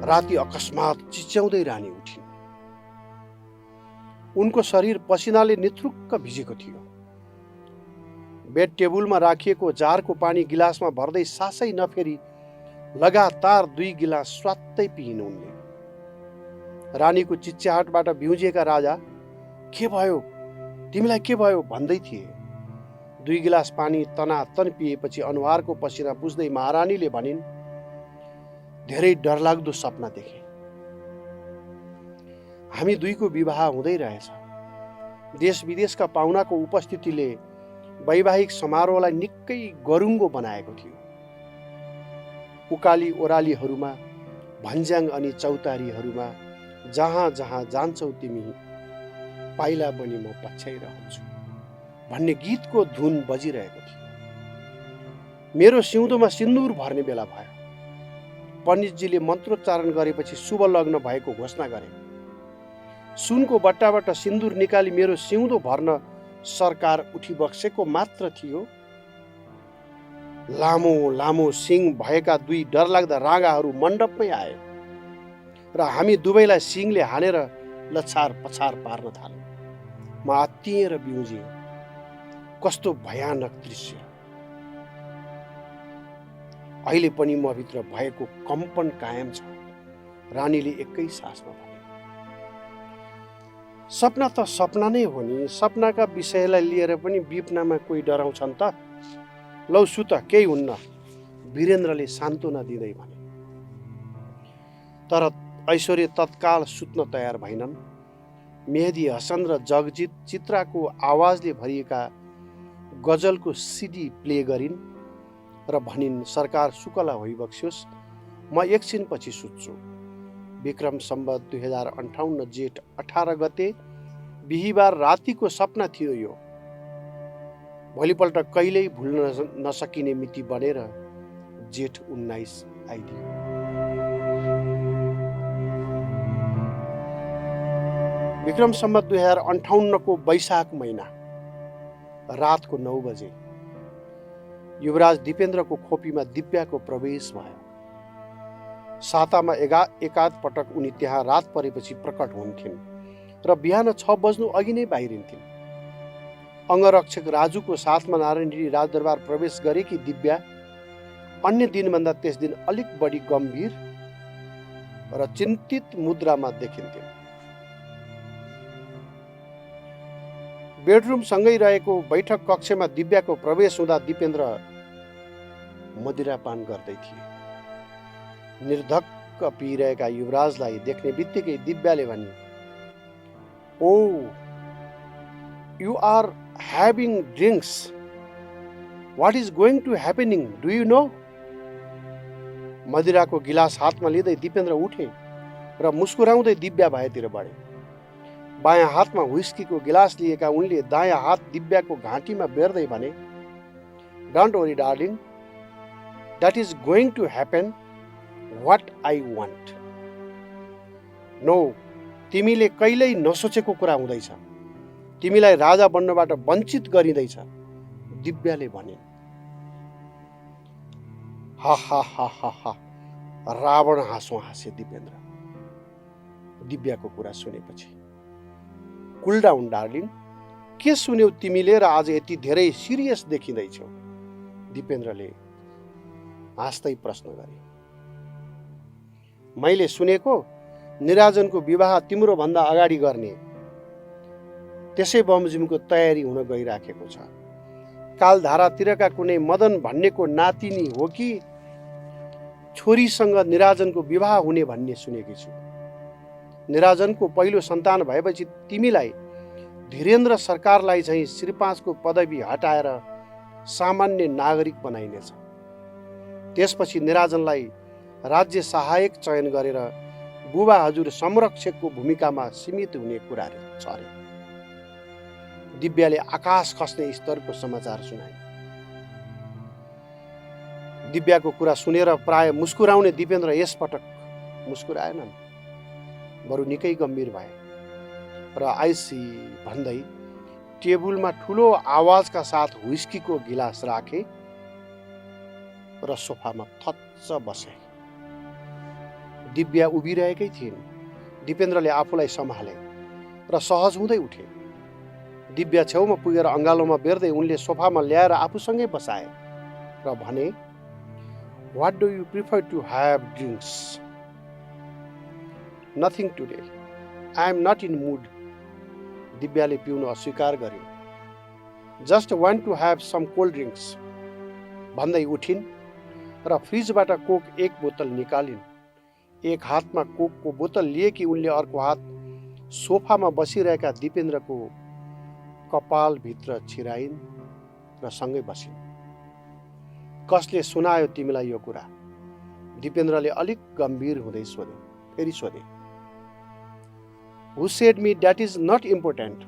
राति अकस्मात चिच्याउँदै रानी उठिन्। उनको शरीर पसिनाले निथुक्क भिजेको थियो। बेड टेबुलमा राखिएको जारको पानी गिलासमा भर्दै सासै नफेरी लगातार 2 गिलास स्वात्तै पिइन् उनले। रानीको चिच्याहाटबाट बिउजिएका राजा के भयो, तिमीलाई के भयो भन्दै थिए। 2 गिलास पानी तनातन पिएपछि अनुहारको पसिना पुस्दै महारानीले भनिन्, धेरै डरलाग्दो सपना देखे। हामी दुईको विवाह हुँदै रहेछ। देश विदेशका पाहुनाको उपस्थितिले वैवाहिक समारोहलाई निकै गरुङ्गो बनाएको थियो। उकाली ओरालीहरूमा, भन्ज्याङ अनि चौतारीहरूमा जहाँ जहाँ जान्छौ तिमी पाइला बनी म पछ्याइरहन्छु भन्ने गीतको धुन बजिरहेको थियो। मेरो सिउँदोमा सिन्दुर भर्ने बेला भयो। पण्डितजीले मन्त्रोच्चारण गरेपछि शुभ लग्न भएको घोषणा गरे। सुनको बट्टाबाट सिन्दुर निकाली मेरो सिउँदो भर्न सरकार उठी बक्सेको मात्र थियो। लामो लामो सिङ भएका 2 डरलाग्दा राँगाहरू मण्डपमै आए र हामी दुवैलाई सिङले हानेर लछार पछार पार्न थाल्यो। म आत्तिएर बिउजिएँ। कस्तो भयानक दृश्य। अहिले पनि म भित्र भएको कम्पन कायम छ, रानीले एकै सासमा भने। सपना त सपना नै हो नि, सपनाका विषयलाई लिएर पनि विपनामा कोही डराउँछन् त। लौ सुत, केही हुन्न, वीरेन्द्रले सान्त्वना दिँदै भने। तर ऐश्वर्य तत्काल सुत्न तयार भएनन्। मेहदी हसन र जगजित चित्राको आवाजले भरिएका गजलको सिडी प्ले गरिन् र भनिन्, सरकार सुकला होइबक्स्योस्, म एकछिनपछि सुत्छु। विक्रम सम्वत 2058 जेठ 18 गते बिहिबार रातिको सपना थियो यो। भोलिपल्ट कहिल्यै भुल्न नसकिने मिति बनेर जेठ 19 आइदियो। विक्रम सम्वत 2058 को वैशाख महिना रातको 9 बजे युवराज दिपेन्द्रको खोपीमा दिव्याको प्रवेश भयो। सातामा एकाध पटक उनी त्यहाँ रात परेपछि प्रकट हुन्थिन् र बिहान 6 बज्नु अघि नै बाहिरिन्थिन्। अङ्गरक्षक राजुको साथमा नारायणी राजदरबार प्रवेश गरेकी दिव्या अन्य दिनभन्दा त्यस दिन अलिक बढी गम्भीर र चिन्तित मुद्रामा देखिन्थिन्। बेडरुम सँगै रहेको बैठक कक्षमा दिव्याको प्रवेश हुँदा दिपेन्द्र मदिरापान गर्दै थिए। निर्धक्क पिइरहेका युवराजलाई देख्ने बित्तिकै दिव्याले भने, oh you are having drinks, what is going to happening, do you know? मदिराको गिलास हातमा लिँदै दिपेन्द्र उठे र मुस्कुराउँदै दिव्या भएतिर बढे। बायाँ हातमा व्हिस्कीको गिलास लिएका उनले दायाँ हात दिव्याको घाँटीमा बेर्दै भने, don't worry darling, that is going to happen what I want. No, तिमीले कहिल्यै नसोचेको कुरा हुँदैछ। तिमीलाई राजा बन्नबाट वञ्चित गरिँदैछ, दिव्याले भने। हा हा हा हा हा, रावण हाँसो हाँसे दिपेन्द्र दिव्याको कुरा सुनेपछि। कुल डाउन डार्लिङ, के सुन्यौ तिमीले र आज यति धेरै सिरियस देखिँदैछौ? दिपेन्द्रले हाँस्दै प्रश्न गरे। मैले सुनेको निराजनको विवाह तिम्रो भन्दा अगाडि गर्ने, त्यसै बमोजिमको तयारी हुन गइराखेको छ। कालधारातिरका कुनै मदन भन्नेको नातिनी हो कि छोरीसँग निराजनको विवाह हुने भन्ने सुनेकी छु। निराजनको पहिलो सन्तान भएपछि तिमीलाई धीरेन्द्र सरकारलाई चाहिँ श्री 5 को पदवी हटाएर सामान्य नागरिक बनाइनेछ। त्यसपछि निराजनलाई राज्य सहायक चयन गरेर बुबा हजुर संरक्षकको भूमिकामा सीमित हुने कुरा छ अरे। दिव्याले आकाश खस्ने स्तरको समाचार सुनाए। दिव्याको कुरा सुनेर प्राय मुस्कुराउने दिपेन्द्र यसपटक मुस्कुराएनन्, बरु निकै गम्भीर भए र आइसी भन्दै टेबुलमा ठुलो आवाजका साथ व्हिस्कीको गिलास राखे र सोफामा थच्च बसे। दिव्या उभिरहेकै थिइन्। दिपेन्द्रले आफूलाई सम्हाले र सहज हुँदै उठे। दिव्या छेउमा पुगेर अँगालोमा बेर्दै उनले सोफामा ल्याएर आफूसँगै बसाए र भने, "What do you prefer to have drinks?" "Nothing today. I am not in mood." दिव्याले पिउन अस्वीकार गरिन्। "Just want to have some cold drinks." भन्दै उठिन् र फ्रिजबाट कोक एक बोतल निकालिन्। एक हातमा कोकको बोतल लिएकी उनले अर्को हात सोफामा बसिरहेका दिपेन्द्रको कपालभित्र छिराइन् र सँगै बसिन्। "कसले सुनायो तिमीलाई यो कुरा?" दिपेन्द्रले अलिक गम्भीर हुँदै सोधे। फेरि सोधे, "Who said me that is not important?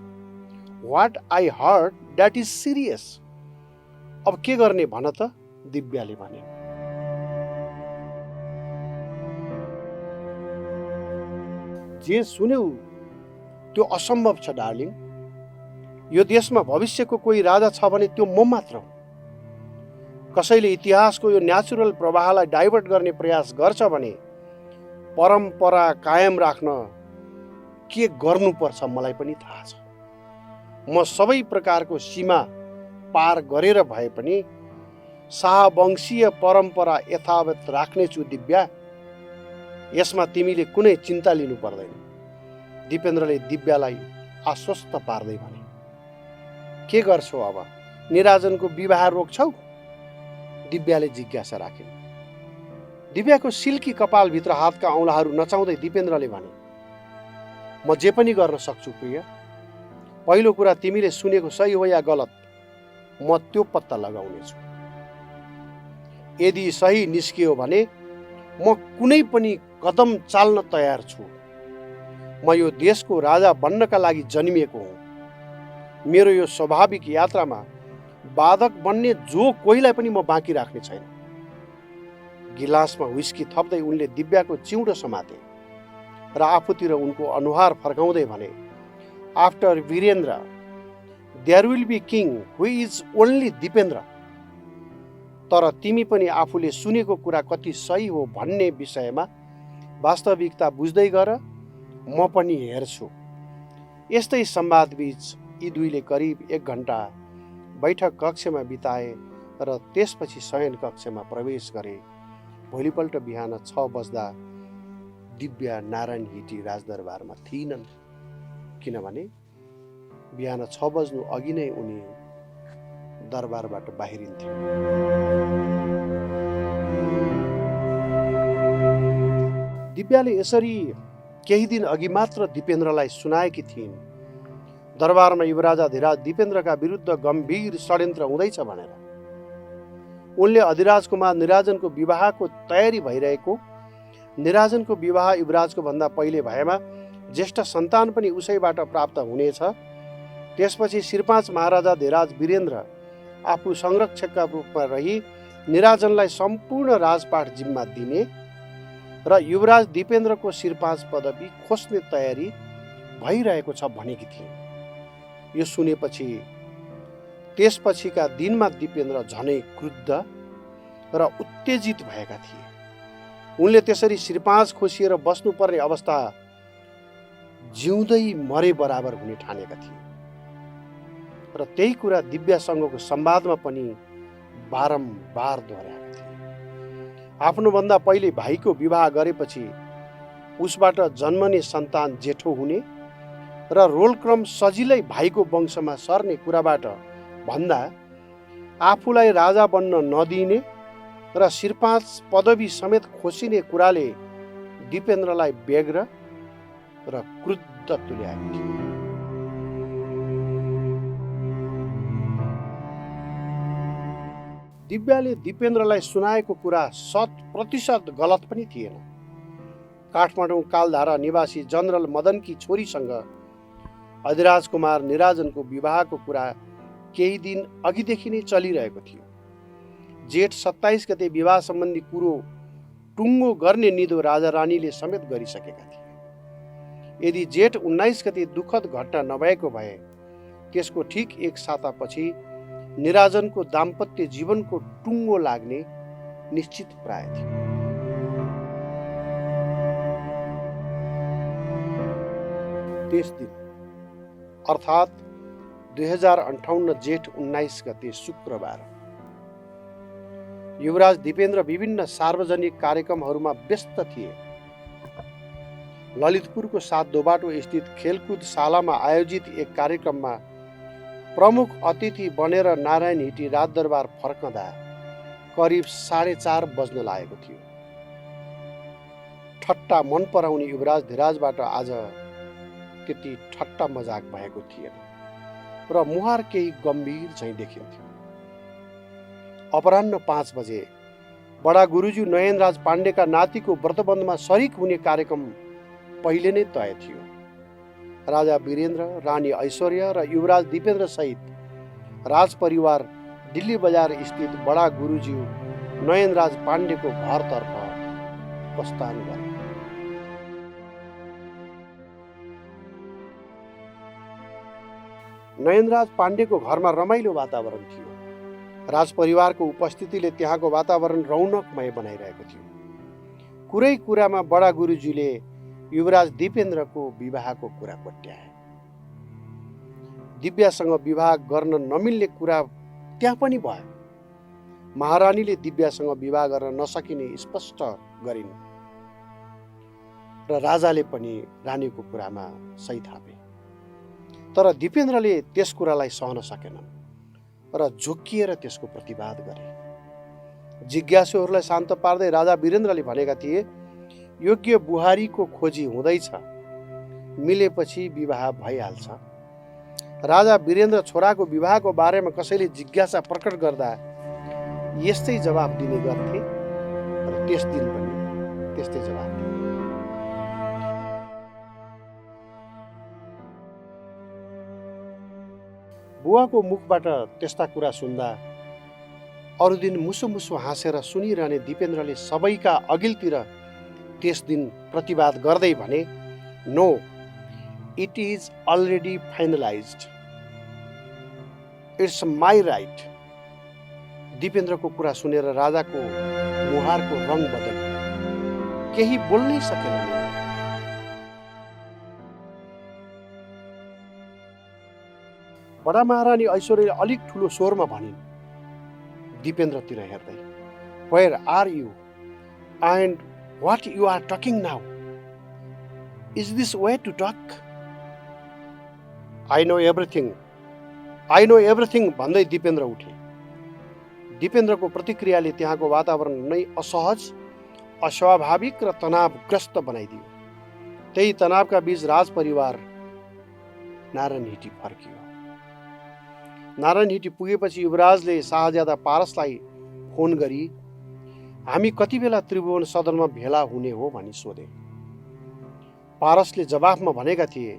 What I heard that is serious." अब के गर्ने भन त? दिव्याले भने। "जे सुन्यौ त्यो असम्भव छ डार्लिङ। यो देशमा भविष्यको कोही राजा छ भने त्यो म मात्र हो। कसैले इतिहासको यो नेचुरल प्रवाहलाई डाइभर्ट गर्ने प्रयास गर्छ भने परम्परा कायम राख्न के गर्नुपर्छ मलाई पनि थाहा छ। म सबै प्रकारको सीमा पार गरेर भए पनि शाहवंशीय परम्परा यथावत राख्नेछु दिव्या। यसमा तिमीले कुनै चिन्ता लिनु पर्दैन।" दिपेन्द्रले दिव्यालाई आश्वस्त पार्दै भने। "के गर्छौ अब? निराजनको विवाह रोक्छौ?" दिव्याले जिज्ञासा राखिन्। दिव्याको सिल्की कपालभित्र हातका औँलाहरू नचाउँदै दिपेन्द्रले भने, "म जे पनि गर्न सक्छु प्रिय। पहिलो कुरा तिमीले सुनेको सही हो या गलत, म त्यो पत्ता लगाउनेछु। यदि सही निस्कियो भने म कुनै पनि कदम चाल्न तयार छु। म यो देशको राजा बन्नका लागि जन्मिएको हुँ। मेरो यो स्वाभाविक यात्रामा बाधक बन्ने जो कोहीलाई पनि म बाँकी राख्ने छैन। गिलासमा व्हिस्की थप्दै उनले दिव्याको चिउँडो समाते र आफूतिर उनको अनुहार फर्काउँदै भने, after Birendra there will be king who is only Dipendra. तर तिमी पनि आफूले सुनेको कुरा कति सही हो भन्ने विषयमा वास्तविकता बुझ्दै गर, म पनि हेर्छु। यस्तै संवादबीच यी दुईले करिब 1 घण्टा बैठक कक्षमा बिताए र त्यसपछि शयन कक्षमा प्रवेश गरे। भोलिपल्ट बिहान 6 बज्दा दिव्या नारायण हिटी राजदरबारमा थिइनन्, किनभने बिहान 6 बज्नु अघि नै उनी दरबारबाट बाहिरिन्थे। दिव्याले यसरी केही दिन अघि मात्र दिपेन्द्रलाई सुनाएकी थिइन् दरबारमा युवराजाधिराज दिपेन्द्रका विरुद्ध गम्भीर षड्यन्त्र हुँदैछ भनेर। उनले अधिराज कुमार निराजनको विवाहको तयारी भइरहेको, निराजनको विवाह युवराजको भन्दा पहिले भएमा ज्येष्ठ सन्तान पनि उसैबाट प्राप्त हुनेछ। त्यसपछि श्रीपाँच महाराजाधिराज वीरेन्द्र आफू संरक्षकका रूपमा रही निराजनलाई सम्पूर्ण राजपाट जिम्मा दिने र युवराज दिपेन्द्रको श्रीपाँच पदवी खोज्ने तयारी भइरहेको छ भनेकी थिए। यो सुनेपछि त्यसपछिका दिनमा दिपेन्द्र झनै क्रुद्ध र उत्तेजित भएका थिए। उनले त्यसरी श्रीपाँच खोसिएर बस्नुपर्ने अवस्था जिउँदै मरे बराबर हुने ठानेका थिए र त्यही कुरा दिव्यासँगको संवादमा पनि बारम्बार दोहोर्याएका थिए। आफ्नो भन्दा पहिले भाइको विवाह गरेपछि उसबाट जन्मने सन्तान जेठो हुने र रोलक्रम सजिलै भाइको वंशमा सर्ने कुराबाट भन्दा आफूलाई राजा बन्न नदिने र श्रीपाँच पदवी समेत खोसिने कुराले दिपेन्द्रलाई व्यग्र र क्रुद्ध तुल्याएको थियो। दिव्याले दिपेन्द्रलाई सुनाएको कुरा 100% गलत पनि थिएन। काठमाडौँ कालधारा निवासी जनरल मदनकी छोरीसँग अधिराज कुमार निराजनको विवाहको कुरा केही दिन अघिदेखि नै चलिरहेको थियो। जेठ 27 गते विवाह सम्बन्धी कुरो टुङ्गो गर्ने निधो राजा रानीले समेत गरिसकेका थिए। यदि जेठ 19 गते दुःखद घटना नभएको भए त्यसको ठिक 1 सातापछि निराजनको दाम्पत्य जीवनको टुङ्गो लाग्ने निश्चित प्राय थियो। त्यस दिन अर्थात् 2058 जेठ 19 गते शुक्रबार युवराज दिपेन्द्र विभिन्न सार्वजनिक कार्यक्रमहरूमा व्यस्त थिए। ललितपुरको 7 दोबाटो स्थित खेलकुद शालामा आयोजित एक कार्यक्रममा प्रमुख अतिथि बनेर नारायण हिटी राजदरबार फर्कँदा करिब 4:30 बज्न लागेको थियो। ठट्टा मन पराउने युवराज धिराजबाट आज त्यति ठट्टा मजाक भएको थिएन र मुहार केही गम्भीर झैँ देखिन्थ्यो। अपराह्न 5 बजे बडा गुरुज्यू नयनराज पाण्डेका नातिको व्रतबन्धमा सरिक हुने कार्यक्रम पहिले नै तय थियो। राजा वीरेन्द्र, रानी ऐश्वर्या र युवराज दिपेन्द्र सहित राजपरिवार दिल्ली बजार स्थित बडा गुरुज्यू नयनराज पाण्डेको घरतर्फ प्रस्थान गरे। नयनराज पाण्डेको घरमा रमाइलो वातावरण थियो। राजपरिवारको उपस्थितिले त्यहाँको वातावरण रौनकमय बनाइरहेको थियो। कुरै कुरामा बडा गुरुज्यूले युवराज दिपेन्द्रको विवाहको कुरा कोट्याए। दिव्यासँग विवाह गर्न नमिल्ने कुरा त्यहाँ पनि भयो। महारानीले दिव्यासँग विवाह गर्न नसकिने स्पष्ट गरिन् र राजाले पनि रानीको कुरामा सही थापे। तर दिपेन्द्रले त्यस कुरालाई सहन सकेनन् र झोक्किएर त्यसको प्रतिवाद गरे। जिज्ञासुहरूलाई शान्त पार्दै राजा वीरेन्द्रले भनेका थिए, योग्य बुहारीको खोजी हुँदैछ, मिलेपछि विवाह भइहाल्छ। राजा वीरेन्द्र छोराको विवाहको बारेमा कसैले जिज्ञासा प्रकट गर्दा यस्तै जवाफ दिने गर्थे र त्यस दिन पनि त्यस्तै जवाफ दिए। बुवाको मुखबाट त्यस्ता कुरा सुन्दा अरू दिन मुसु मुसु हाँसेर सुनिरहने दिपेन्द्रले सबैका अघिल्तिर त्यस दिन प्रतिवाद गर्दै भने, no, it is already finalised, it's my right. दिपेन्द्रको कुरा सुनेर राजाको मुहारको रङ बदल्यो। केही बोल्नै सकेनन्। बडा महारानी ऐश्वर्याले अलिक ठुलो स्वरमा भनिन्, दिपेन्द्रतिर हेर्दै, where are you and what you are talking now? Is this way to talk? I know everything भन्दै दिपेन्द्र उठे। दिपेन्द्रको प्रतिक्रियाले त्यहाँको वातावरण नै असहज, अस्वाभाविक र तनावग्रस्त बनाइदियो। त्यही तनावका बीच राजपरिवार नारायण हिटी फर्कियो। नारायण हिटी पुगेपछि युवराजले शाहज्यादा पारसलाई फोन गरी हामी कति बेला त्रिभुवन सदनमा भेला हुने हो भनी सोधे। पारसले जवाफमा भनेका थिए,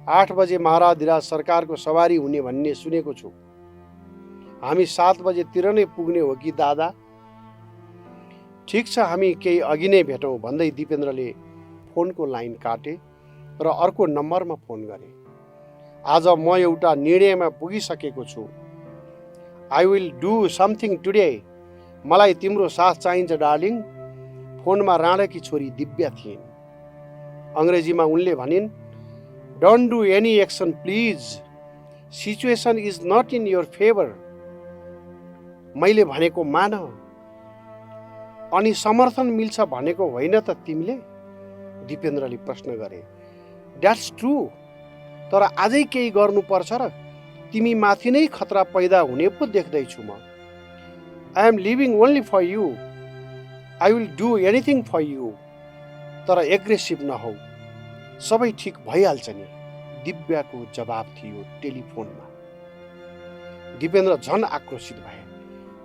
8 बजे महाराजधिराज सरकारको सवारी हुने भन्ने सुनेको छु। हामी 7 बजेतिर नै पुग्ने हो कि दादा? ठिक छ, हामी केही अघि नै भेटौँ भन्दै दिपेन्द्रले फोनको लाइन काटे र अर्को नम्बरमा फोन गरे। आज म एउटा निर्णयमा पुगिसकेको छु। I will do something today. मलाई तिम्रो साथ चाहिन्छ डार्लिङ। फोनमा राणाकी छोरी दिव्या थिइन्। अङ्ग्रेजीमा उनले भनिन्, don't do any action please, situation is not in your favour. मैले भनेको मान। अनि समर्थन मिल्छ भनेको होइन त तिमीले? दिपेन्द्रले प्रश्न गरे। द्याट्स ट्रु, तर आजै केही गर्नुपर्छ र तिमी माथि नै खतरा पैदा हुने पो देख्दैछु म। I am living only for you. I will do anything for you. तर एग्रेसिभ नहौ, सबै ठिक भइहाल्छ नि, दिव्याको जवाब थियो टेलिफोनमा। दिपेन्द्र झन आक्रोशित भए।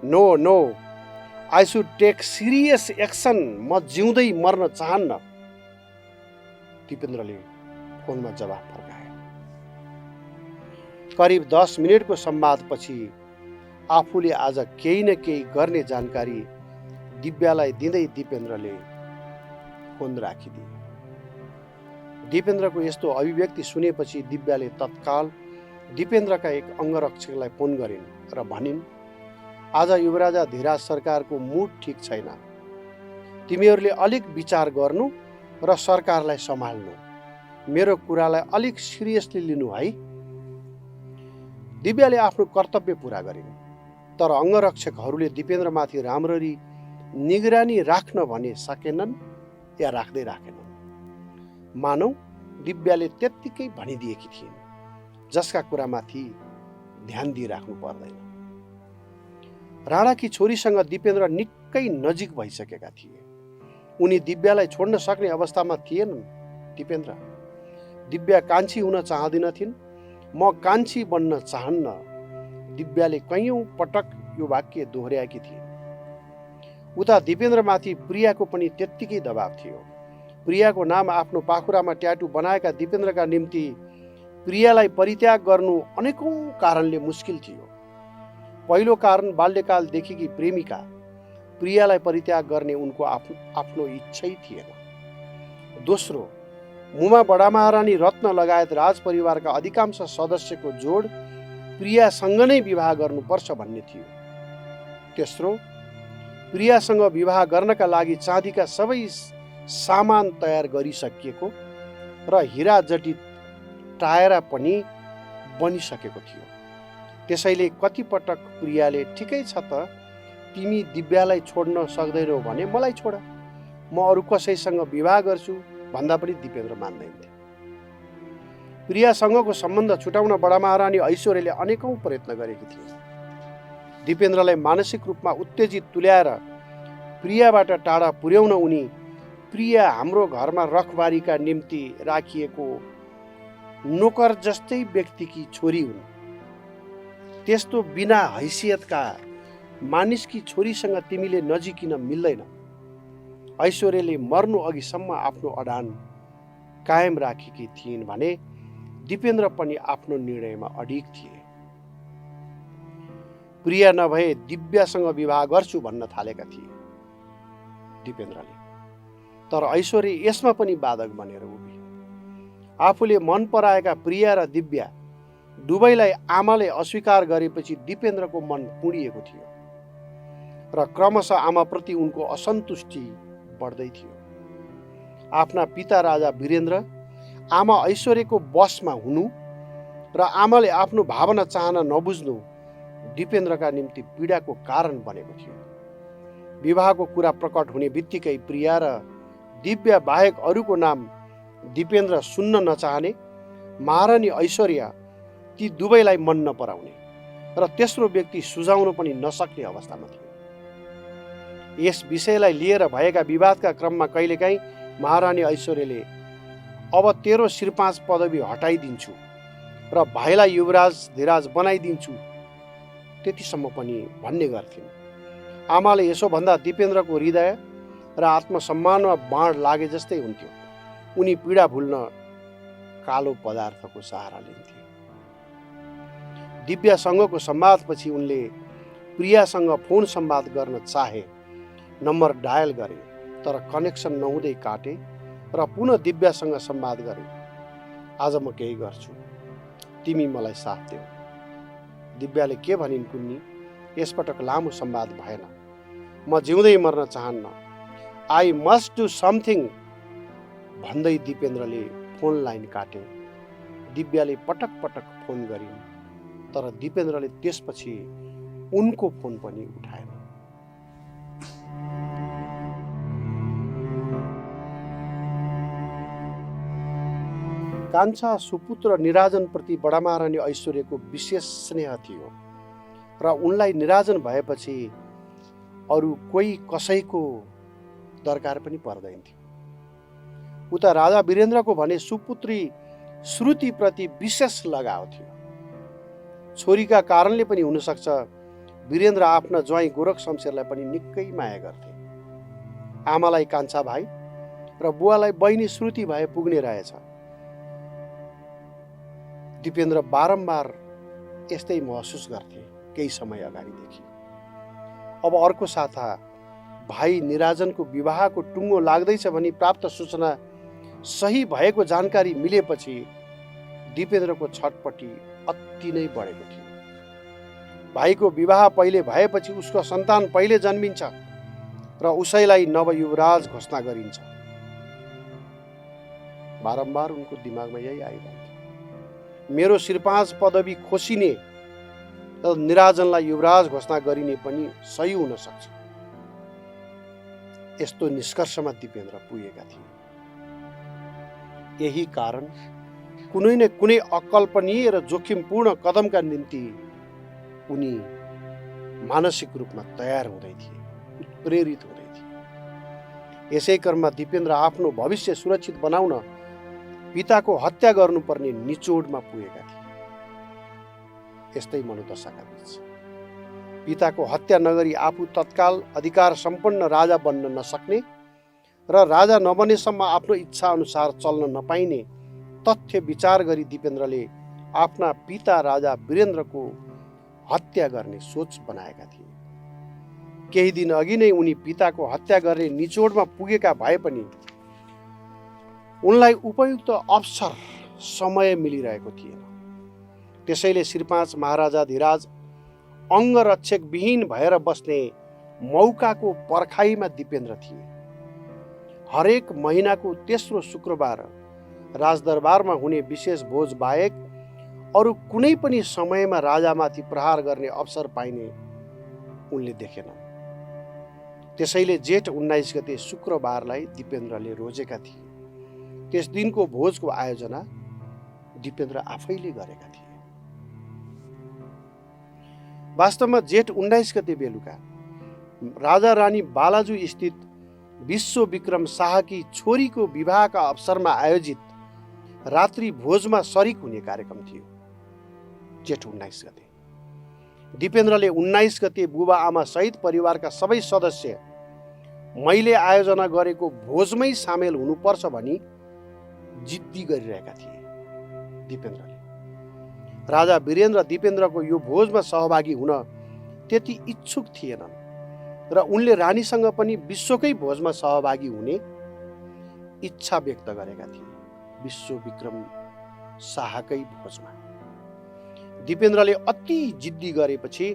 No no, I should take serious action. म जिउँदै मर्न चाहन्न। दिपेन्द्रले फोनमा जवाब फर्काए। करिब 10 मिनेटको संवादपछि आफूले आज केही न केही गर्ने जानकारी दिव्यालाई दिँदै दिपेन्द्रले फोन राखिदिए। दिपेन्द्रको यस्तो अभिव्यक्ति सुनेपछि दिव्याले तत्काल दिपेन्द्रका एक अङ्गरक्षकलाई फोन गरिन् र भनिन्, आज युवराजा धिराज सरकारको मुड ठिक छैन। तिमीहरूले अलिक विचार गर्नु र सरकारलाई सम्हाल्नु। मेरो कुरालाई अलिक सिरियसली लिनु है। दिव्याले आफ्नो कर्तव्य पूरा गरिन्, तर अङ्गरक्षकहरूले दिपेन्द्रमाथि राम्ररी निगरानी राख्न भने सकेनन् या राख्दै राखेनन्। मानौ दिव्याले त्यत्तिकै भनिदिएकी थिइन्, जसका कुरामाथि ध्यान दिइराख्नु पर्दैन। राणाकी छोरीसँग दिपेन्द्र निकै नजिक भइसकेका थिए। उनी दिव्यालाई छोड्न सक्ने अवस्थामा थिएनन्। दिव्या कान्छी हुन चाहदिनथिन्। म कान्छी बन्न चाहन्न, दिव्याले कैयौं पटक यो वाक्य दोहोर्याएकी थिए। उता दिपेन्द्रमाथि प्रियाको पनि त्यत्तिकै दबाब थियो। प्रियाको नाम आफ्नो पाखुरामा ट्याटु बनाएका दिपेन्द्रका निम्ति प्रियालाई परित्याग गर्नु अनेकौं कारणले मुस्किल थियो। पहिलो कारण बाल्यकालदेखिकी प्रेमिका प्रियालाई परित्याग गर्ने उनको आफ्नो इच्छै थिएन। दोस्रो, मुमा बडा महारानी रत्न लगायत राजपरिवारका अधिकांश सदस्यको जोड प्रियासँग नै विवाह गर्नुपर्छ भन्ने थियो। तेस्रो, प्रियासँग विवाह गर्नका लागि चाँदीका सबै सामान तयार गरिसकिएको र हिरा जटित टायरा पनि बनिसकेको थियो। त्यसैले कतिपटक प्रियाले ठिकै छ त, तिमी दिव्यालाई छोड्न सक्दैनौ भने मलाई छोड, म अरू कसैसँग विवाह गर्छु भन्दा पनि दिपेन्द्र मान्दैनथे। प्रियासँगको सम्बन्ध छुटाउन बडा महारानी ऐश्वर्यले अनेकौं प्रयत्न गरेकी थिए। दिपेन्द्रलाई मानसिक रूपमा उत्तेजित तुल्याएर प्रियाबाट टाढा पुर्याउन उनी प्रिया हाम्रो घरमा रखबारीका निम्ति राखिएको नोकर जस्तै व्यक्तिकी छोरी हुन्, त्यस्तो बिना हैसियतका मानिसकी छोरीसँग तिमीले नजिकिन मिल्दैन। ऐश्वर्यले मर्नु अघिसम्म आफ्नो अडान कायम राखेकी थिइन् भने दिपेन्द्र पनि आफ्नो निर्णयमा अडिग थिए। प्रिया नभए दिव्यासँग विवाह गर्छु भन्न थालेका थिए दिपेन्द्रले, तर ऐश्वर्य यसमा पनि बाधक बनेर उभिए। आफूले मन पराएका प्रिया र दिव्या दुवैलाई आमाले अस्वीकार गरेपछि दिपेन्द्रको मन पुडिएको थियो र क्रमशः आमाप्रति उनको असन्तुष्टि बढ्दै थियो। आफ्ना पिता राजा वीरेन्द्र आमा ऐश्वर्यको बसमा हुनु र आमाले आफ्नो भावना चाहना नबुझ्नु दिपेन्द्रका निम्ति पीडाको कारण बनेको थियो। विवाहको कुरा प्रकट हुने बित्तिकै प्रिया र दिव्या बाहेक अरूको नाम दिपेन्द्र सुन्न नचाहने महारानी ऐश्वर्या ती दुवैलाई मन नपराउने र तेस्रो व्यक्ति सुझाउन पनि नसक्ने अवस्थामा थियो। यस विषयलाई लिएर भएका विवादका क्रममा कहिलेकाहीँ महारानी ऐश्वर्यले अब तेरो शिरपाँच पदवी हटाइदिन्छु र भाइलाई युवराज धिराज बनाइदिन्छु त्यतिसम्म पनि भन्ने गर्थिन्। आमाले यसो भन्दा दिपेन्द्रको हृदय र आत्मसम्मानमा बाँड लागे जस्तै हुन्थ्यो। उनी पीडा भुल्न कालो पदार्थको सहारा लिन्थे। दिव्यासँगको संवादपछि उनले प्रियासँग फोन संवाद गर्न चाहे। नम्बर डायल गरे, तर कनेक्सन नहुँदै काटे र पुनः दिव्यासँग संवाद गरे। आज म केही गर्छु, तिमी मलाई साथ देऊ। दिव्याले के भनिन् कुन्नी, यसपटक लामो संवाद भएन। म जिउँदै मर्न चाहन्न, आई मस्ट डु समथिङ भन्दै दिपेन्द्रले फोन लाइन काटे। दिव्याले पटक पटक फोन गरिन्, तर दिपेन्द्रले त्यसपछि उनको फोन पनि उठाएन। कान्छा सुपुत्र निराजनप्रति बडा महारानी ऐश्वर्यको विशेष स्नेह थियो र उनलाई निराजन भएपछि अरू कोही कसैको दरकार पनि पर्दैन थियो। उता राजा वीरेन्द्रको भने सुपुत्री श्रुतिप्रति विशेष लगाव थियो। छोरीका कारणले पनि हुनसक्छ वीरेन्द्र आफ्ना ज्वाइँ गोरख शमशेरलाई पनि निकै माया गर्थे। आमालाई कान्छा भाइ र बुवालाई बहिनी श्रुति भए पुग्ने रहेछ। दिपेन्द्र बारम्बार यस्तै महसुस गर्थे केही समय अगाडिदेखि। अब अर्को साता भाइ निराजनको विवाहको टुङ्गो लाग्दैछ भनी प्राप्त सूचना सही भएको जानकारी मिलेपछि दिपेन्द्रको छटपटी अति नै बढेको थियो। भाइको विवाह पहिले भएपछि उसको सन्तान पहिले जन्मिन्छ र उसैलाई नवयुवराज घोषणा गरिन्छ। बारम्बार उनको दिमागमा यही आइरहन्थ्यो। मेरो श्रीपाँच पदवी खोसिने र निराजनलाई युवराज घोषणा गरिने पनि सही हुन सक्छ। यस्तो निष्कर्षमा दिपेन्द्र पुगेका थिए। यही कारण कुनै न कुनै अकल्पनीय र जोखिमपूर्ण कदमका निम्ति उनी मानसिक रूपमा तयार हुँदै थिए, उत्प्रेरित हुँदै थिए। यसै क्रममा दिपेन्द्र आफ्नो भविष्य सुरक्षित बनाउन पिताको हत्या गर्नुपर्ने निचोडमा पुगेका थिए। यस्तै मनोदशाका बीच पिताको हत्या नगरी आफू तत्काल अधिकार सम्पन्न राजा बन्न नसक्ने र राजा नबनेसम्म आफ्नो इच्छा अनुसार चल्न नपाइने तथ्य विचार गरी दिपेन्द्रले आफ्ना पिता राजा वीरेन्द्रको हत्या गर्ने सोच बनाएका थिए। केही दिन अघि नै उनी पिताको हत्या गर्ने निचोडमा पुगेका भए पनि उनलाई उपयुक्त अवसर समय मिलिरहेको थिएन। त्यसैले श्रीपाँच महाराजाधिराज अङ्गरक्षक विहीन भएर बस्ने मौकाको पर्खाइमा दिपेन्द्र थिए। हरेक महिनाको तेस्रो शुक्रबार राजदरबारमा हुने विशेष भोज बाहेक अरू कुनै पनि समयमा राजामाथि प्रहार गर्ने अवसर पाइने उनले देखेनन्। त्यसैले जेठ 19 गते शुक्रबारलाई दिपेन्द्रले रोजेका थिए। त्यस दिनको भोजको आयोजना दिपेन्द्र आफैले गरेका थिए। वास्तवमा जेठ 19 गते बेलुका राजा रानी बालाजु स्थित विश्व विक्रम शाहकी छोरीको विवाहका अवसरमा आयोजित रात्रि भोजमा सरिक हुने कार्यक्रम थियो। जेठ 19 गते दिपेन्द्रले 19 गते बुबा आमा सहित परिवारका सबै सदस्य मैले आयोजना गरेको भोजमै सामेल हुनुपर्छ भनी जिद्दी गरिरहेका थिए। दिपेन्द्रले राजा वीरेन्द्र दिपेन्द्रको यो भोजमा सहभागी हुन त्यति इच्छुक थिएनन् र उनले रानीसँग पनि विश्वकै भोजमा सहभागी हुने इच्छा व्यक्त गरेका थिए। विश्व विक्रम शाहकै भोजमा दिपेन्द्रले अति जिद्दी गरेपछि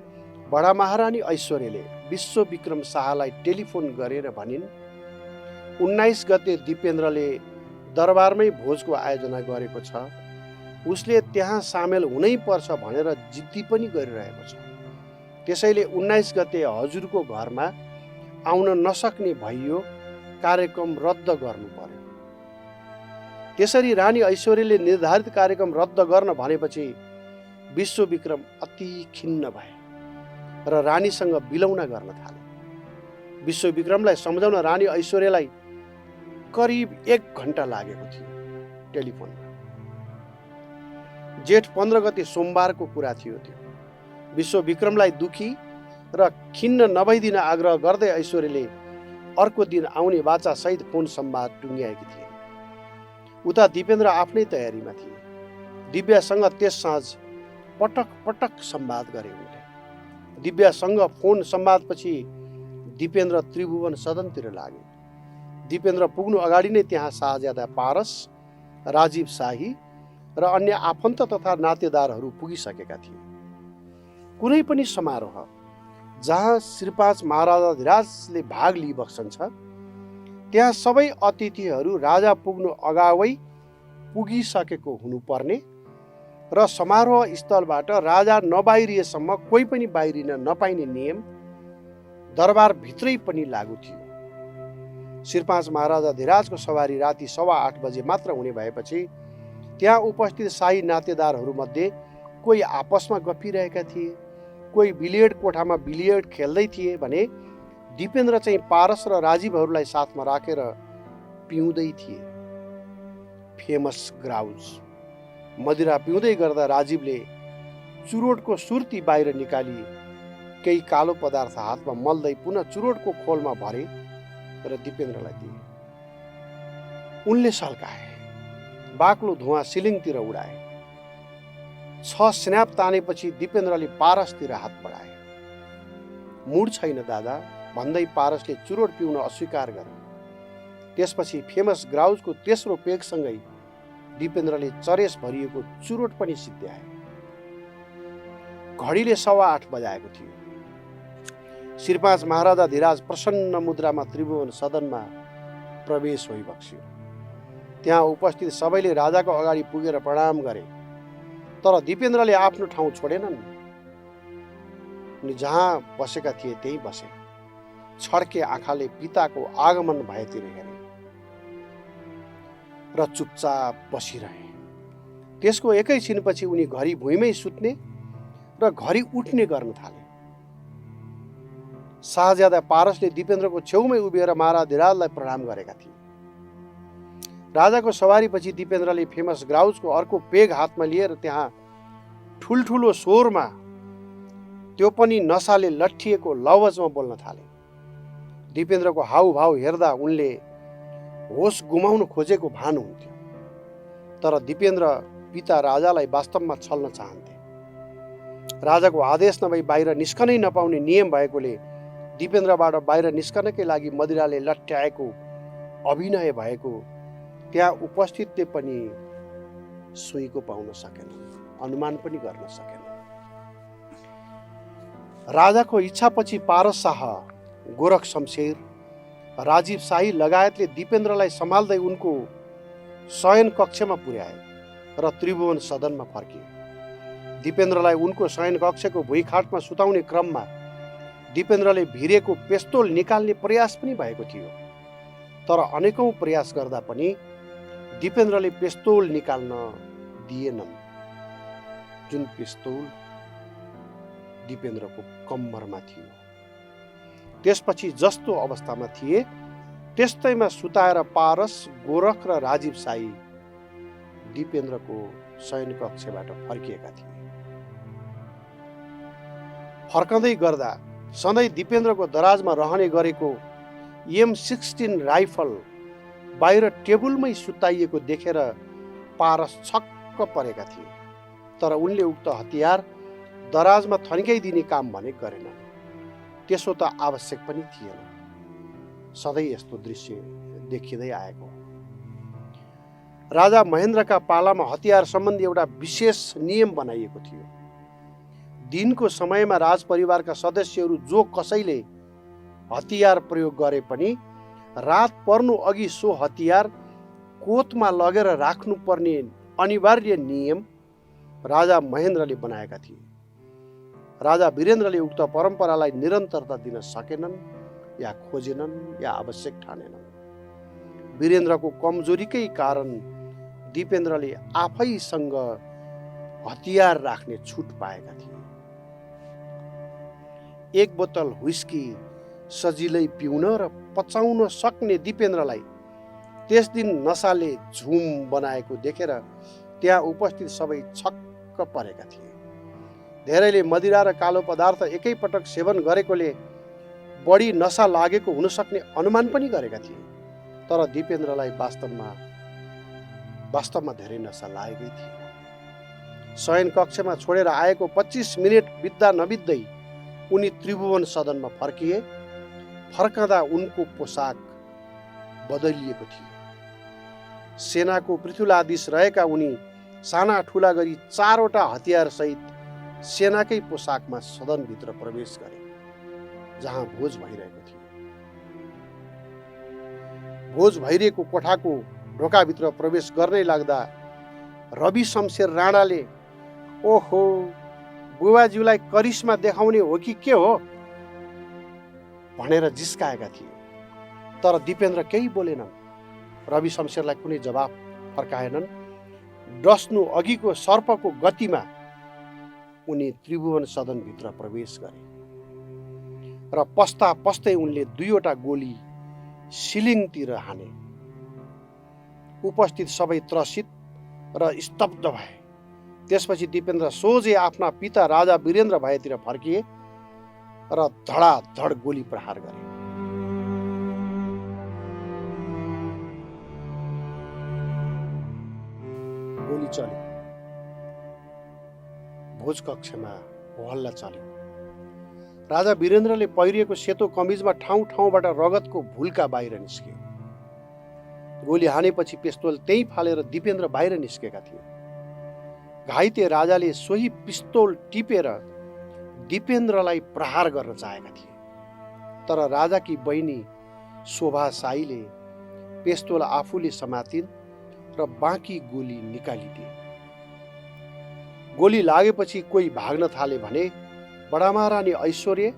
बडा महारानी ऐश्वर्यले विश्व विक्रम शाहलाई टेलिफोन गरेर भनिन् 19 गते दिपेन्द्रले दरबारमै भोजको आयोजना गरेको छ, उसले त्यहाँ सामेल हुनै पर्छ भनेर जिद्दी पनि गरिरहेको छ। त्यसैले 19 गते हजुरको घरमा आउन नसक्ने भइयो, कार्यक्रम रद्द गर्नु पर्यो। त्यसरी रानी ऐश्वर्यले निर्धारित कार्यक्रम रद्द गर्न भनेपछि विश्व विक्रम अति खिन्न भए र रानीसँग बिलौना गर्न थाले। विश्व विक्रमलाई सम्झाउन रानी ऐश्वर्यलाई करिब 1 घण्टा लागेको थियो टेलिफोनमा। जेठ 15 गते सोमबारको कुरा थियो त्यो। विश्व विक्रमलाई दुखी र खिन्न नभइदिन आग्रह गर्दै ऐश्वर्यले अर्को दिन आउने बाचा सहित फोन संवाद टुङ्ग्याएकी थिए। उता दिपेन्द्र आफ्नै तयारीमा थिए। दिव्यासँग त्यस साँझ पटक पटक संवाद गरे उनले। दिव्यासँग फोन संवादपछि दिपेन्द्र त्रिभुवन सदनतिर लागे। दिपेन्द्र पुग्नु अगाडि नै त्यहाँ शाहजादा पारस, राजीव शाही र अन्य आफन्त तथा नातेदारहरू पुगिसकेका थिए। कुनै पनि समारोह जहाँ श्रीपाँच महाराजाधिराजले भाग लिइबक्सन्छ त्यहाँ सबै अतिथिहरू राजा पुग्नु अगावै पुगिसकेको हुनुपर्ने र समारोह स्थलबाट राजा नबाहिरिएसम्म कोही पनि बाहिरिन नपाइने नियम दरबार भित्रै पनि लागू थियो। श्रीपाँच महाराजाधिराजको सवारी राति 8:15 बजे मात्र हुने भएपछि त्यहाँ उपस्थित शाही नातेदारहरूमध्ये कोही आपसमा गफिरहेका थिए, कोही बिलियर्ड कोठामा बिलियर्ड खेल्दै थिए भने दिपेन्द्र चाहिँ पारस र राजीवहरूलाई साथमा राखेर पिउँदै थिए। फेमस ग्राउज मदिरा पिउँदै गर्दा राजीवले चुरोटको सुर्ती बाहिर निकाली केही कालो पदार्थ हातमा मल्दै पुनः चुरोटको खोलमा भरे र दिपेन्द्रलाई दिए। उनले सल्काए, बाक्लो धुवा सिलिङतिर उडाए। 6 स्न्याप तानेपछि दिपेन्द्रले पारसतिर हात बढाए। मुड छैन दादा भन्दै पारसले चुरोट पिउन अस्वीकार गरे। त्यसपछि फेमस ग्राउजको तेस्रो पेगसँगै दिपेन्द्रले चरेस भरिएको चुरोट पनि सिद्ध्याए। घडीले 8:15 बजाएको थियो। श्रीपाँच महाराजाधिराज प्रसन्न मुद्रामा त्रिभुवन सदनमा प्रवेश भइबक्स्यो। त्यहाँ उपस्थित सबैले राजाको अगाडि पुगेर प्रणाम गरे, तर दिपेन्द्रले आफ्नो ठाउँ छोडेनन्। उनी जहाँ बसेका थिए त्यही बसे, छड्के आँखाले पिताको आगमन भएतिर हेरे र चुपचाप बसिरहे। त्यसको एकैछिनपछि उनी घरि भुइँमै सुत्ने र घरि उठ्ने गर्न थाले। शाहज्यादा पारसले दिपेन्द्रको छेउमै उभिएर महाराधिराजलाई प्रणाम गरेका थिए। राजाको सवारीपछि दिपेन्द्रले फेमस ग्राउजको अर्को पेग हातमा लिएर त्यहाँ ठुल्ठुलो स्वरमा, त्यो पनि नसाले लट्ठिएको लवजमा बोल्न थाले। दिपेन्द्रको हाउभाउ हेर्दा उनले होस गुमाउन खोजेको भान हुन्थ्यो, तर दिपेन्द्र पिता राजालाई वास्तवमा छल्न चाहन्थे। राजाको आदेश नभई बाहिर निस्कनै नपाउने नियम भएकोले दिपेन्द्रबाट बाहिर निस्कनकै लागि मदिराले लट्ठ्याएको अभिनय भएको त्यहाँ उपस्थितले पनि सुईको पाउन सकेन, अनुमान पनि गर्न सकेन। राजाको इच्छापछि पारस शाह, गोरख शमशेर, राजीव शाही लगायतले दिपेन्द्रलाई सम्हाल्दै उनको शयन कक्षमा पुर्याए र त्रिभुवन सदनमा फर्किए। दिपेन्द्रलाई उनको शयन कक्षको भुइँखाटमा सुताउने क्रममा दिपेन्द्रले भिरेको पेस्तोल निकाल्ने प्रयास पनि भएको थियो, तर अनेकौं प्रयास गर्दा पनि दिपेन्द्रले पेस्तोल निकाल्न दिएनन्, जुन पेस्तोल दिपेन्द्रको कम्मरमा थियो। त्यसपछि जस्तो अवस्थामा थिए त्यस्तैमा सुताएर पारस, गोरख र राजीव शाही दिपेन्द्रको शयन कक्षबाट फर्किएका थिए। फर्कँदै गर्दा सधैँ दिपेन्द्रको दराजमा रहने गरेको M16 राइफल बाहिर टेबुलमै सुताइएको देखेर पारस छक्क परेका थिए, तर उनले उक्त हतियार दराजमा थन्काइदिने काम भने गरेनन्। त्यसो त आवश्यक पनि थिएन, सधैँ यस्तो दृश्य देखिँदै आएको। राजा महेन्द्रका पालामा हतियार सम्बन्धी एउटा विशेष नियम बनाइएको थियो। दिनको समयमा राजपरिवारका सदस्यहरू जो कसैले हतियार प्रयोग गरे पनि रात पर्नु अघि सो हतियार कोतमा लगेर राख्नुपर्ने अनिवार्य नियम राजा महेन्द्रले बनाएका थिए। राजा वीरेन्द्रले उक्त परम्परालाई निरन्तरता दिन सकेनन् या खोजेनन् या आवश्यक ठानेनन्। वीरेन्द्रको कमजोरीकै कारण दिपेन्द्रले आफैसँग हतियार राख्ने छुट पाएका थिए। एक बोतल व्हिस्की सजिलै पिउन र पचाउन सक्ने दिपेन्द्रलाई त्यस दिन नसाले झुम बनाएको देखेर त्यहाँ उपस्थित सबै छक्क परेका थिए। धेरैले मदिरा र कालो पदार्थ एकैपटक सेवन गरेकोले बढी नशा लागेको हुन सक्ने अनुमान पनि गरेका थिए, तर दिपेन्द्रलाई वास्तवमा धेरै नशा लागेकै थियो। शयन कक्षमा छोडेर आएको 25 मिनेट बित्दा नबित्दै उनी त्रिभुवन सदनमा फर्किए। फर्कँदा उनको पोसाक बदलिएको थियो। सेनाको पृथुलाधीश रहेका उनी साना ठुला गरी 4वटा हतियार सहित सेनाकै पोसाकमा सदनभित्र प्रवेश गरे, जहाँ भोज भइरहेको थियो। भोज भइरहेको कोठाको ढोकाभित्र प्रवेश गर्नै लाग्दा रवि शमशेर राणाले ओहो बुबाज्यूलाई करिश्मा देखाउने हो कि के हो भनेर जिस्काएका थिए, तर दिपेन्द्र केही बोलेनन्। रवि शमशेरलाई कुनै जवाफ फर्काएनन्। डस्नु अघिको सर्पको गतिमा उनी त्रिभुवन सदनभित्र प्रवेश गरे र पस्ता पस्दै उनले 2वटा गोली सिलिङतिर हाने। उपस्थित सबै त्रसित र स्तब्ध भए। त्यसपछि दिपेन्द्र सोझै आफ्ना पिता राजा वीरेन्द्र भएतिर फर्किए र धडाधड गोली प्रहार गरे। गोली चल्यो। भोज कक्षमा होहल्ला चल्यो। राजा वीरेन्द्रले पहिरिएको सेतो कमिजमा ठाउँ ठाउँबाट रगतको भुल्का बाहिर निस्के। गोली हानेपछि पिस्तोल त्यही फालेर दिपेन्द्र बाहिर निस्केका थिए। घाइते राजाले सोही पिस्तोल टिपेर दिपेन्द्रलाई प्रहार गर्न चाहेका थिए, तर राजाकी बहिनी शोभा शाहीले पिस्तोल आफूले समातिन् र बाँकी गोली निकालिदिए। गोली लागेपछि कोही भाग्न थाले भने बडा महारानी ऐश्वर्य,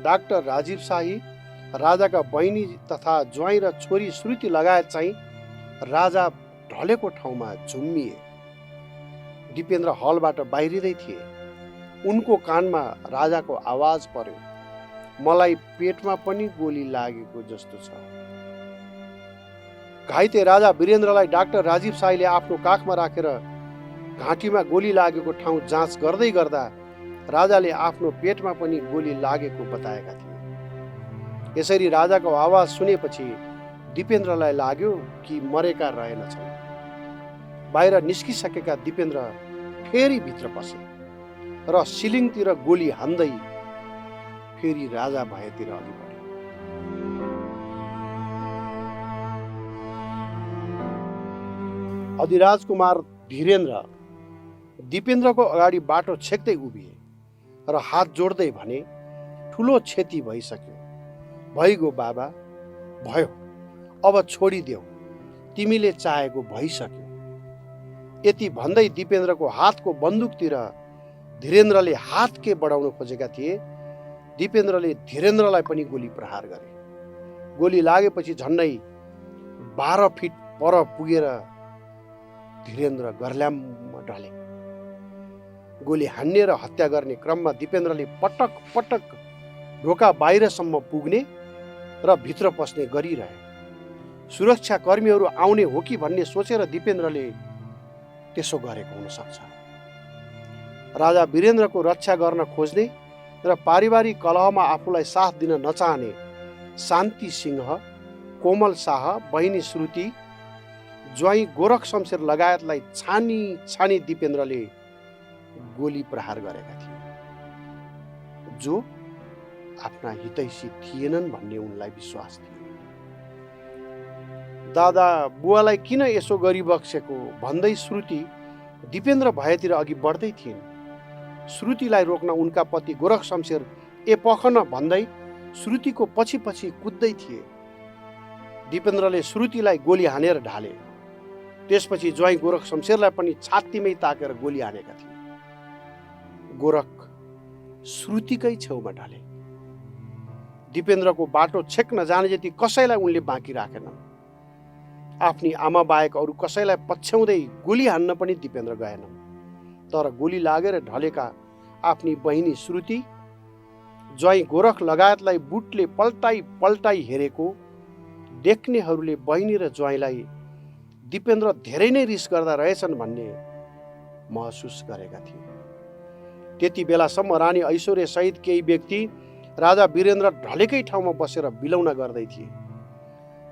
डाक्टर राजीव शाही, राजाका बहिनी तथा ज्वाइँ र छोरी श्रुति लगायत चाहिँ राजा ढलेको ठाउँमा झुम्मिए। दिपेन्द्र हलबाट बाहिरिँदै थिए। उनको कानमा राजाको आवाज पर्यो, मलाई पेटमा पनि गोली लागेको जस्तो छ। घाइते राजा वीरेन्द्रलाई डाक्टर राजीव शाहीले आफ्नो काखमा राखेर घाँटीमा गोली लागेको ठाउँ जाँच गर्दै गर्दा राजाले आफ्नो पेटमा पनि गोली लागेको बताएका थिए। यसरी राजाको आवाज सुनेपछि दिपेन्द्रलाई लाग्यो कि मरेका रहेनछन्। बाहिर निस्किसकेका दिपेन्द्र फेरि भित्र पसे र सिलिङतिर गोली हान्दै फेरि राजा भएतिर अघि बढे। अधिराजकुमार धीरेन्द्र दिपेन्द्रको अगाडि बाटो छेक्दै उभिए र हात जोड्दै भने, ठुलो क्षति भइसक्यो, भइगयो बाबा, भयो, अब छोडिदेऊ, तिमीले चाहेको भइसक्यो। यति भन्दै दिपेन्द्रको हातको बन्दुकतिर धीरेन्द्रले हात के बढाउन खोजेका थिए। दिपेन्द्रले धीरेन्द्रलाई पनि गोली प्रहार गरे। गोली लागेपछि झन्डै 12 फिट पर पुगेर धीरेन्द्र गर्ल्याममा ढले। गोली हान्ने र हत्या गर्ने क्रममा दिपेन्द्रले पटक पटक ढोका बाहिरसम्म पुग्ने र भित्र पस्ने गरिरहे। सुरक्षा कर्मीहरू आउने हो कि भन्ने सोचेर दिपेन्द्रले त्यसो गरेको हुन सक्छ। राजा वीरेन्द्रको रक्षा गर्न खोज्ने र पारिवारिक कलहमा आफूलाई साथ दिन नचाहने शान्ति सिंह, कोमल शाह, बहिनी श्रुति, ज्वाइँ गोरख शमशेर लगायतलाई छानी छानी दिपेन्द्रले गोली प्रहार गरेका थिए, जो आफ्ना हितैषी थिएनन् भन्ने उनलाई विश्वास थियो। दादा बुवालाई किन यसो गरिबक्सेको भन्दै श्रुति दिपेन्द्र भएतिर अघि बढ्दै थिइन्। श्रुतिलाई रोक्न उनका पति गोरख शमशेर पखन भन्दै श्रुतिको पछि पछि कुद्दै थिए। दिपेन्द्रले श्रुतिलाई गोली हानेर ढाले। त्यसपछि ज्वाइँ गोरख शमशेरलाई पनि छातीमै ताकेर गोली हानेका थिए। गोरख श्रुतिकै छेउमा ढले। दिपेन्द्रको बाटो छेक्न जाने जति कसैलाई उनले बाँकी राखेनन्। आफ्नी आमा बाहेक अरू कसैलाई पछ्याउँदै गोली हान्न पनि दिपेन्द्र गएनन्। तर गोली लागेर ढलेका आफ्नी बहिनी श्रुति, ज्वाइँ गोरख लगायतलाई बुटले पल्टाई पल्टाई हेरेको देख्नेहरूले बहिनी र ज्वाइँलाई दिपेन्द्र धेरै नै रिस गर्दा रहेछन् भन्ने महसुस गरेका थिए। त्यति बेलासम्म रानी ऐश्वर्य सहित केही व्यक्ति राजा वीरेन्द्र ढलेकै ठाउँमा बसेर बिलौना गर्दै थिए।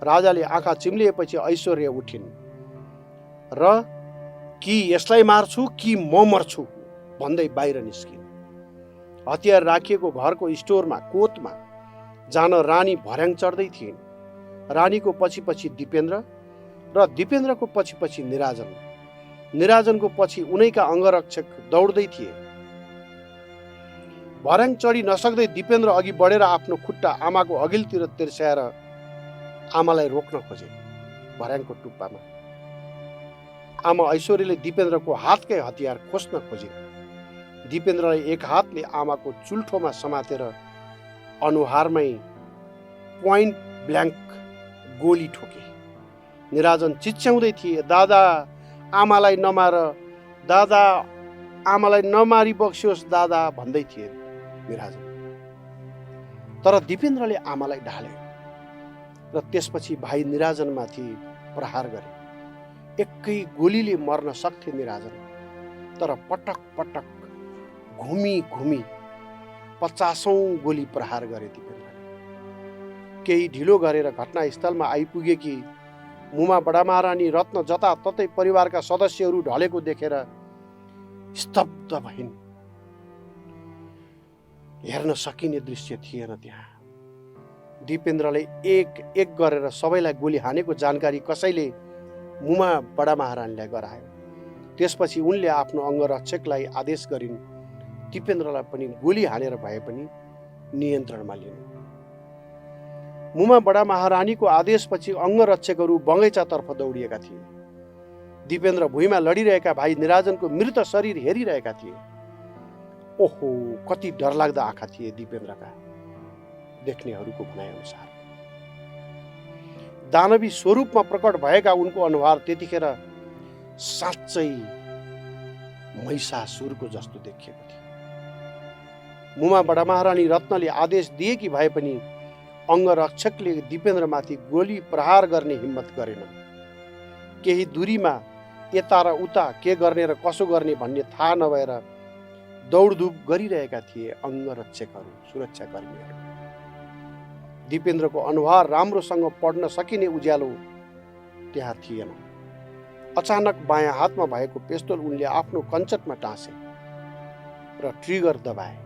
राजाले आँखा चिम्लिएपछि ऐश्वर्य उठिन् र कि यसलाई मार्छु कि म मर्छु भन्दै बाहिर निस्किन्। हतियार राखिएको घरको स्टोरमा कोतमा जान रानी भर्याङ चढ्दै थिइन्। रानीको पछि पछि दिपेन्द्र र दिपेन्द्रको पछि पछि निराजन, निराजनको पछि उनैका अङ्गरक्षक दौड्दै थिए। भर्याङ चढी नसक्दै दिपेन्द्र अघि बढेर आफ्नो खुट्टा आमाको अघिल्तिर तिर्स्याएर आमालाई रोक्न खोजे। भर्याङको टुप्पामा आमा ऐश्वर्यले दिपेन्द्रको हातकै हतियार खोज्न खोजे। दिपेन्द्रलाई एक हातले आमाको चुल्ठोमा समातेर अनुहारमै पोइन्ट ब्ल्याङ्क गोली ठोके। निराजन चिच्याउँदै थिए, दादा आमालाई नमार, दादा आमालाई नमारी बक्सियोस् दादा भन्दै थिए निराजन। तर दिपेन्द्रले आमालाई ढाले र त्यसपछि भाइ निराजनमाथि प्रहार गरे। एकै गोलीले मर्न सक्थे निराजन, तर पटक पटक घुमी घुमी 50औं गोली प्रहार गरे दिपेन्द्रले। केही ढिलो गरेर घटनास्थलमा आइपुगेकी मुमा बडा महारानी रत्न जताततै परिवारका सदस्यहरू ढलेको देखेर स्तब्ध भइन्। हेर्न सकिने दृश्य थिएन त्यहाँ। दिपेन्द्रले एक एक गरेर सबैलाई गोली हानेको जानकारी कसैले मुमा बडा महारानीलाई गरायो। त्यसपछि उनले आफ्नो अङ्गरक्षकलाई आदेश गरिन् दिपेन्द्रलाई पनि गोली हानेर भए पनि नियन्त्रणमा लिनु। मुमा बडा महारानीको आदेशपछि अङ्गरक्षकहरू बगैँचातर्फ दौडिएका थिए। दिपेन्द्र भुइँमा लडिरहेका भाइ निराजनको मृत शरीर हेरिरहेका थिए। ओहो, कति डरलाग्दा आँखा थिए दिपेन्द्रका, देख्नेहरूको भनाइअनुसार। दानवी स्वरूपमा प्रकट भएका उनको अनुहार त्यतिखेर साँच्चै महिषासुरको जस्तो देखिएको थियो। मुमा बडा महारानी रत्नले आदेश दिएकी भए पनि अङ्गरक्षकले दिपेन्द्रमाथि गोली प्रहार गर्ने हिम्मत गरेन। केही दूरीमा यता र उता के गर्ने र कसो गर्ने भन्ने थाहा नभएर दौडधुप गरिरहेका थिए अङ्गरक्षकहरू, सुरक्षाकर्मीहरू। दिपेन्द्रको अनुहार राम्रोसँग पढ्न सकिने उज्यालो त्यहाँ थिएन। अचानक बायाँ हातमा भएको पिस्तोल उनले आफ्नो कञ्चटमा टाँसे र ट्रिगर दबाए।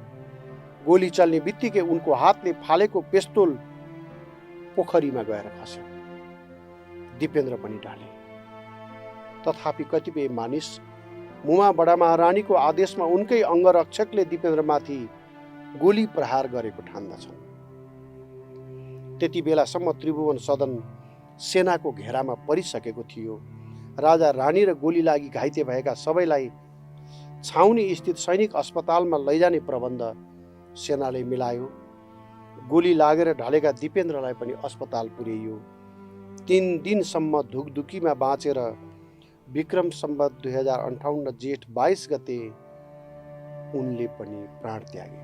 गोली चल्ने बित्तिकै उनको हातले फालेको पिस्तोल पोखरीमा गएर खस्यो। दिपेन्द्र पनि ढले। तथापि कतिपय मानिस मुमा बडा महारानीको आदेशमा उनकै अङ्गरक्षकले दिपेन्द्रमाथि गोली प्रहार गरेको ठान्दछन्। त्यति बेलासम्म त्रिभुवन सदन सेनाको घेरामा परिसकेको थियो। राजा रानी र गोली लागि घाइते भएका सबैलाई छाउनी स्थित सैनिक अस्पतालमा लैजाने प्रबन्ध सेनाले मिलायो। गोली लागेर ढलेका दिपेन्द्रलाई पनि अस्पताल पुर्याइयो। 3 दिनसम्म धुकधुकीमा बाँचेर विक्रम सम्वत 2058 जेठ 22 गते उनले पनि प्राण त्यागे।